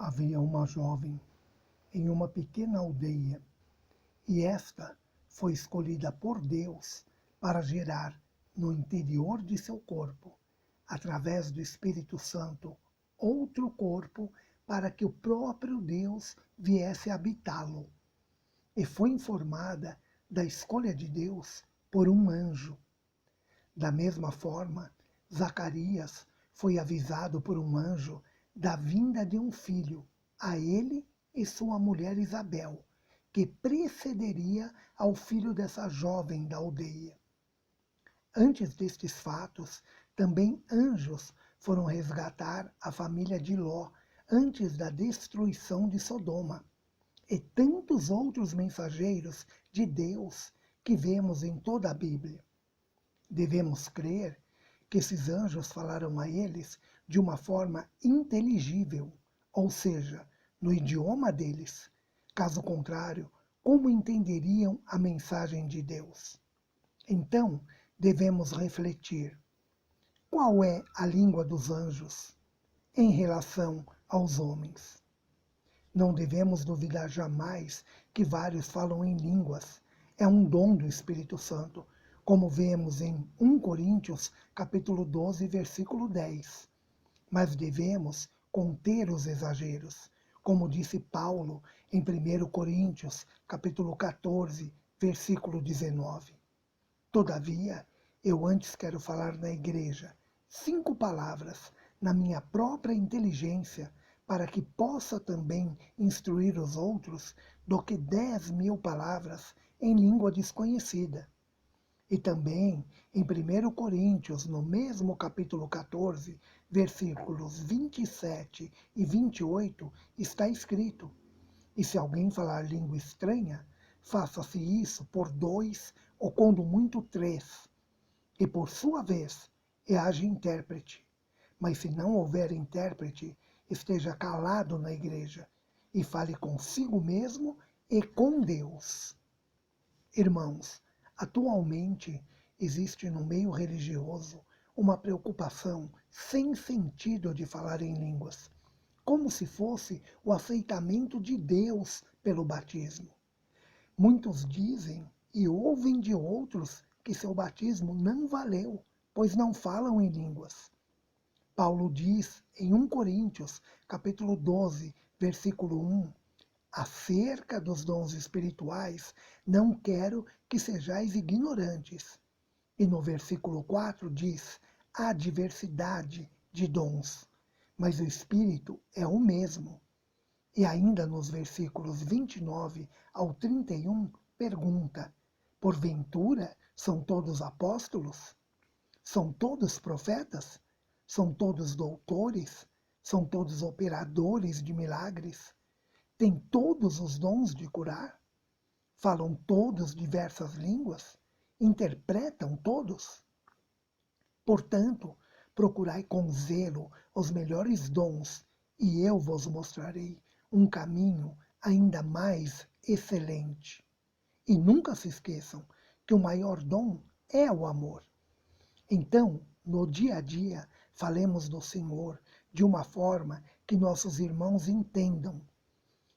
Havia uma jovem em uma pequena aldeia, e esta foi escolhida por Deus para gerar no interior de seu corpo, através do Espírito Santo, outro corpo para que o próprio Deus viesse habitá-lo. E foi informada da escolha de Deus por um anjo. Da mesma forma, Zacarias foi avisado por um anjo da vinda de um filho, a ele e sua mulher Isabel, que precederia ao filho dessa jovem da aldeia. Antes destes fatos, também anjos foram resgatar a família de Ló antes da destruição de Sodoma, e tantos outros mensageiros de Deus que vemos em toda a Bíblia. Devemos crer que esses anjos falaram a eles de uma forma inteligível, ou seja, no idioma deles. Caso contrário, como entenderiam a mensagem de Deus? Então, devemos refletir: qual é a língua dos anjos em relação aos homens? Não devemos duvidar jamais que vários falam em línguas. É um dom do Espírito Santo, como vemos em 1 Coríntios, capítulo 12, versículo 10. Mas devemos conter os exageros, como disse Paulo em 1 Coríntios, capítulo 14, versículo 19. Todavia, eu antes quero falar na igreja 5 palavras na minha própria inteligência, para que possa também instruir os outros, do que 10.000 palavras em língua desconhecida. E também em 1 Coríntios, no mesmo capítulo 14, versículos 27 e 28, está escrito: e se alguém falar língua estranha, faça-se isso por 2 ou quando muito 3, e por sua vez haja intérprete. Mas se não houver intérprete, esteja calado na igreja e fale consigo mesmo e com Deus. Irmãos, atualmente existe no meio religioso uma preocupação sem sentido de falar em línguas, como se fosse o aceitamento de Deus pelo batismo. Muitos dizem e ouvem de outros que seu batismo não valeu, pois não falam em línguas. Paulo diz em 1 Coríntios, capítulo 12, versículo 1, acerca dos dons espirituais, não quero que sejais ignorantes. E no versículo 4 diz, há diversidade de dons, mas o Espírito é o mesmo. E ainda nos versículos 29 ao 31, pergunta, porventura são todos apóstolos? São todos profetas? São todos doutores? São todos operadores de milagres? Têm todos os dons de curar? Falam todos diversas línguas? Interpretam todos? Portanto, procurai com zelo os melhores dons, e eu vos mostrarei um caminho ainda mais excelente. E nunca se esqueçam que o maior dom é o amor. Então, no dia a dia, falemos do Senhor de uma forma que nossos irmãos entendam.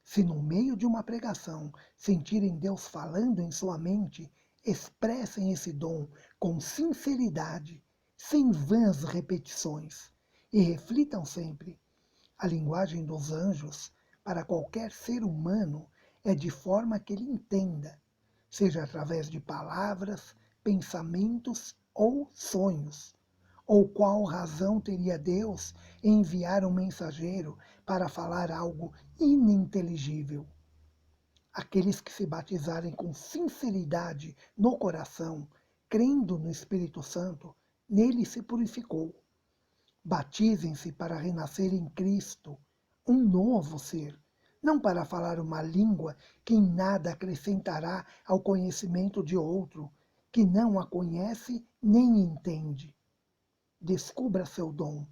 Se no meio de uma pregação sentirem Deus falando em sua mente, expressem esse dom com sinceridade, sem vãs repetições, e reflitam sempre. A linguagem dos anjos, para qualquer ser humano, é de forma que ele entenda, seja através de palavras, pensamentos ou sonhos. Ou qual razão teria Deus em enviar um mensageiro para falar algo ininteligível? Aqueles que se batizarem com sinceridade no coração, crendo no Espírito Santo, nele se purificou. Batizem-se para renascer em Cristo, um novo ser, não para falar uma língua que em nada acrescentará ao conhecimento de outro, que não a conhece nem entende. Descubra seu dom.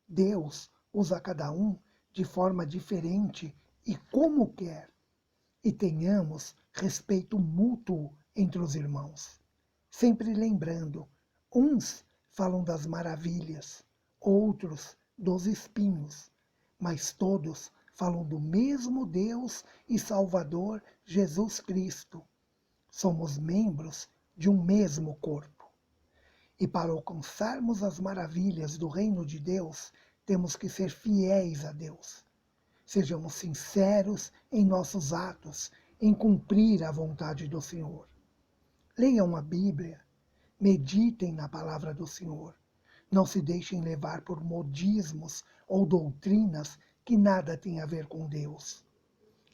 Deus usa cada um de forma diferente e como quer. E tenhamos respeito mútuo entre os irmãos. Sempre lembrando, uns falam das maravilhas, outros dos espinhos, mas todos falam do mesmo Deus e Salvador Jesus Cristo. Somos membros de um mesmo corpo. E para alcançarmos as maravilhas do reino de Deus, temos que ser fiéis a Deus. Sejamos sinceros em nossos atos, em cumprir a vontade do Senhor. Leiam a Bíblia, meditem na palavra do Senhor. Não se deixem levar por modismos ou doutrinas que nada têm a ver com Deus.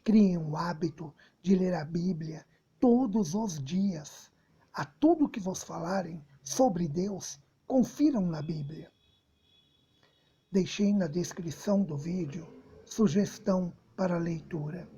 Criem o hábito de ler a Bíblia todos os dias. A tudo que vos falarem sobre Deus, confiram na Bíblia. Deixei na descrição do vídeo sugestão para leitura.